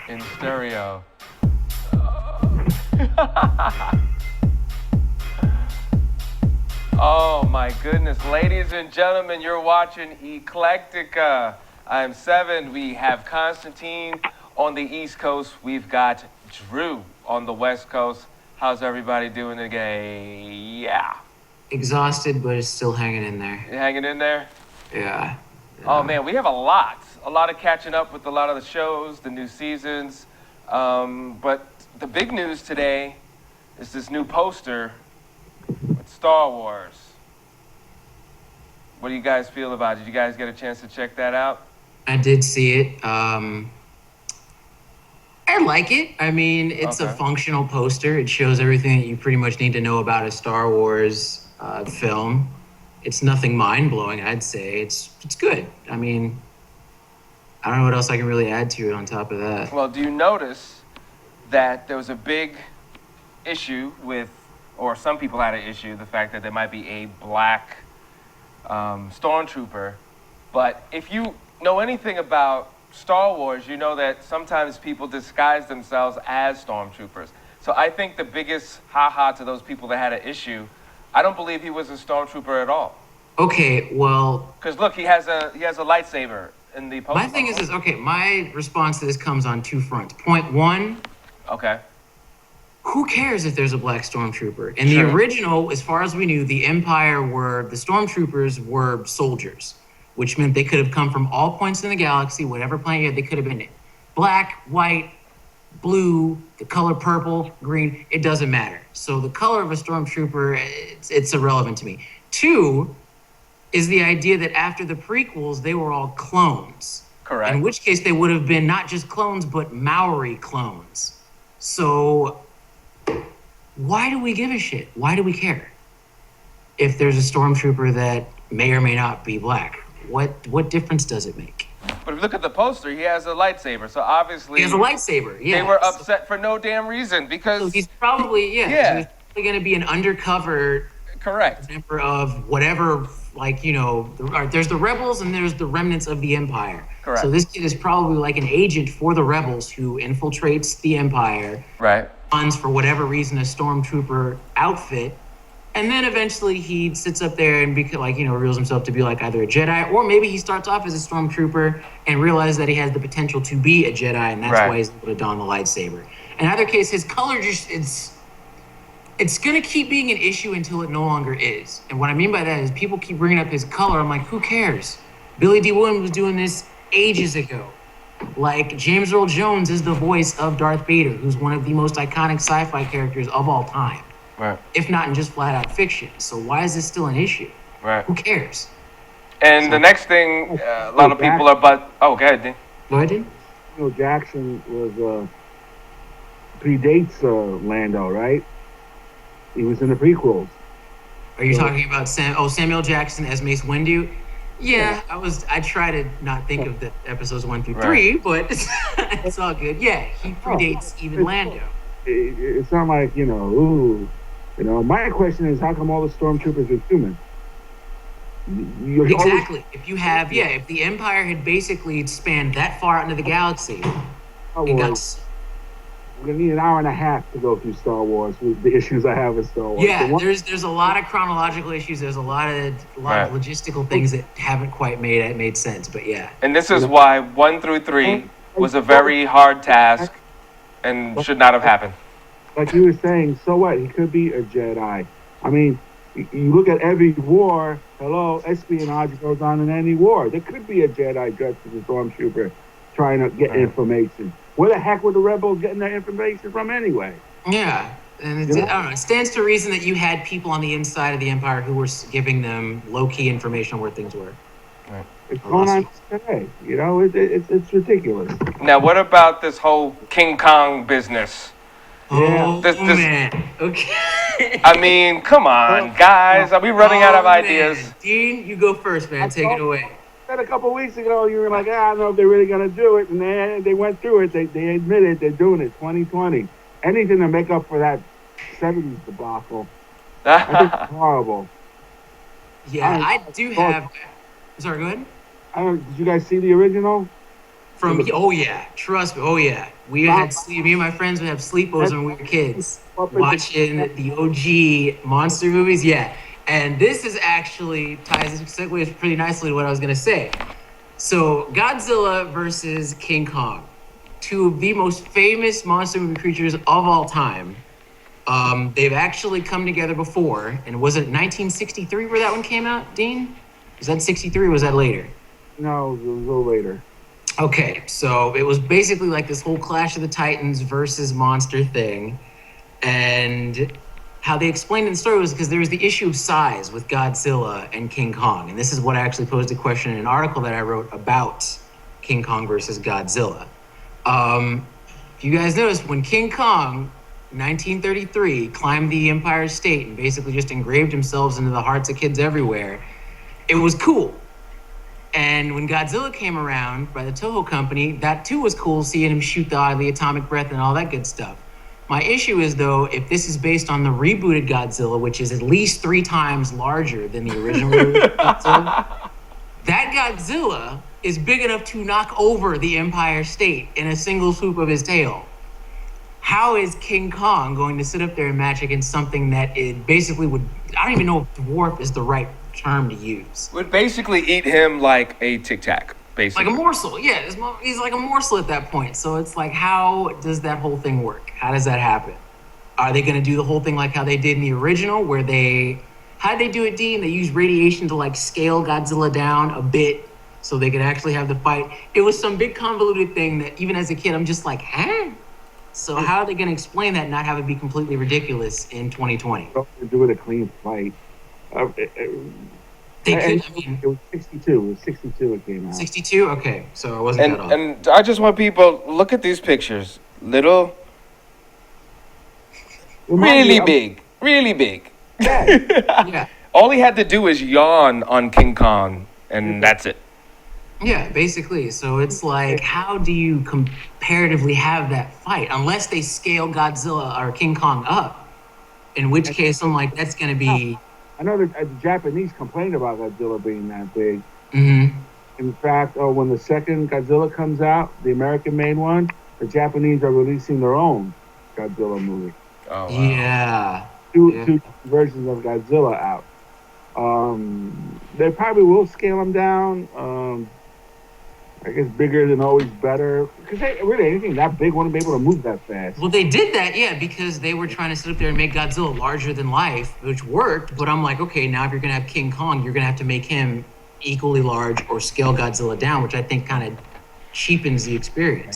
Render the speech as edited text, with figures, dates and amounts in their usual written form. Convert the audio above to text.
in stereo. Oh my goodness. Ladies and gentlemen, you're watching Eclectica. I'm Seven. We have Constantine on the East Coast. We've got Drew on the West Coast. How's everybody doing today? Yeah. Exhausted, but it's still hanging in there. You hanging in there? Yeah. Oh man, we have a lot of catching up with a lot of the shows, the new seasons. But the big news today is this new poster with Star Wars. What do you guys feel about it? Did you guys get a chance to check that out? I did see it. I like it. I mean, it's a functional poster. It shows everything that you pretty much need to know about a Star Wars film. It's nothing mind-blowing, I'd say. It's good. I mean, I don't know what else I can really add to it on top of that. Well, do you notice that there was a big issue with, or some people had an issue, the fact that there might be a black stormtrooper. But if you know anything about Star Wars, you know that sometimes people disguise themselves as stormtroopers. So I think the biggest ha-ha to those people that had an issue, I don't believe he was a stormtrooper at all. Okay, well, because look, he has a lightsaber in the poster. My thing is okay, my response to this comes on two fronts. Point one, okay, who cares if there's a black stormtrooper? In the original, as far as we knew, the Empire the stormtroopers were soldiers, which meant they could have come from all points in the galaxy, whatever planet you had, they could have been black, white, blue, the color purple, green, it doesn't matter. So the color of a stormtrooper, it's irrelevant to me. Two is the idea that after the prequels, they were all clones. Correct. In which case they would have been not just clones, but Maori clones. So why do we give a shit? Why do we care? If there's a stormtrooper that may or may not be black, what difference does it make? But if you look at the poster, he has a lightsaber. So obviously... He has a lightsaber, yeah. They were upset for no damn reason because... So he's probably, So he's probably going to be an undercover... Correct. Member of whatever, like, you know, there's the rebels and there's the remnants of the Empire. Correct. So this kid is probably like an agent for the rebels who infiltrates the Empire. Right. Funds, for whatever reason, a stormtrooper outfit. And then eventually he sits up there and reveals himself to be like either a Jedi, or maybe he starts off as a stormtrooper and realizes that he has the potential to be a Jedi, and that's why he's able to don the lightsaber. In either case, his color it's going to keep being an issue until it no longer is. And what I mean by that is people keep bringing up his color. I'm like, who cares? Billy D. Williams was doing this ages ago. Like, James Earl Jones is the voice of Darth Vader, who's one of the most iconic sci-fi characters of all time. Right. If not in just flat-out fiction. So why is this still an issue? Right. Who cares? And the next thing, a lot of people are oh, go ahead, Dean. Go ahead, Dean. Jackson was predates Lando, right? He was in the prequels. Are you talking about Samuel Jackson as Mace Windu? Yeah, I try to not think of the episodes 1 through 3, but it's all good. Yeah, he predates even Lando. It's not like, my question is, how come all the stormtroopers are human? Exactly. If the Empire had basically spanned that far out into the galaxy, we're gonna need an hour and a half to go through Star Wars with the issues I have with Star Wars. Yeah, there's a lot of chronological issues. There's a lot of logistical things that haven't quite made sense. But yeah. And this is why 1 through 3 was a very hard task and should not have happened. Like you were saying, so what? He could be a Jedi. I mean, you look at every war. Espionage goes on in any war. There could be a Jedi dressed as a stormtrooper trying to get information. Where the heck were the rebels getting their information from anyway? Yeah, and I don't know. It stands to reason that you had people on the inside of the Empire who were giving them low-key information on where things were. Right. It's going on today. It's ridiculous. Now, what about this whole King Kong business? Oh, man. Okay. I mean, come on, guys. Are we running out of ideas? Man. Dean, you go first, man. Take it away. A couple of weeks ago, you were like, I don't know if they're really going to do it. And they went through it. They admitted they're doing it, 2020. Anything to make up for that 70s debacle. I think it's horrible. Yeah, I do have... Sorry, go ahead. Did you guys see the original? Oh yeah, trust me. Oh yeah, me and my friends would have sleepovers when we were kids, watching the OG monster movies. Yeah, and this is actually segues pretty nicely to what I was gonna say. So Godzilla versus King Kong, two of the most famous monster movie creatures of all time. They've actually come together before, and was it 1963 where that one came out, Dean? Was that 63 or was that later? No, it was a little later. Okay, so it was basically like this whole Clash of the Titans versus monster thing. And how they explained in the story was because there was the issue of size with Godzilla and King Kong. And this is what I actually posed a question in an article that I wrote about King Kong versus Godzilla. If you guys noticed, when King Kong, 1933, climbed the Empire State and basically just engraved himself into the hearts of kids everywhere, it was cool. And when Godzilla came around by the Toho company, that too was cool, seeing him shoot the atomic breath and all that good stuff. My issue is, though, if this is based on the rebooted Godzilla, which is at least 3 times larger than the original Godzilla, that Godzilla is big enough to knock over the Empire State in a single swoop of his tail. How is King Kong going to sit up there and match against something that it basically would, I don't even know if dwarf is the right term to use. Would basically eat him like a Tic Tac, basically. Like a morsel, yeah. He's like a morsel at that point. So it's like, how does that whole thing work? How does that happen? Are they going to do the whole thing like how they did in the original, where how did they do it, Dean? They used radiation to like scale Godzilla down a bit so they could actually have the fight. It was some big convoluted thing that even as a kid, I'm just like, huh? So how are they going to explain that and not have it be completely ridiculous in 2020? Do it a clean fight. They could. I mean, it was 62. It was 62. It came out. 62. Okay, so I wasn't that off. And I just want people look at these pictures. Little, really big. Yeah. Yeah. All he had to do is yawn on King Kong, and that's it. Yeah, basically. So it's like, how do you comparatively have that fight unless they scale Godzilla or King Kong up? In which case, I'm like, that's going to be. I know the Japanese complain about Godzilla being that big. Mm-hmm. In fact, when the second Godzilla comes out, the American-made one, the Japanese are releasing their own Godzilla movie. Oh, wow. Yeah. Two versions of Godzilla out. They probably will scale them down. I guess bigger than always better. Because anything that big wouldn't be able to move that fast. Well, they did that, yeah, because they were trying to sit up there and make Godzilla larger than life, which worked. But I'm like, okay, now if you're going to have King Kong, you're going to have to make him equally large or scale Godzilla down, which I think kind of cheapens the experience.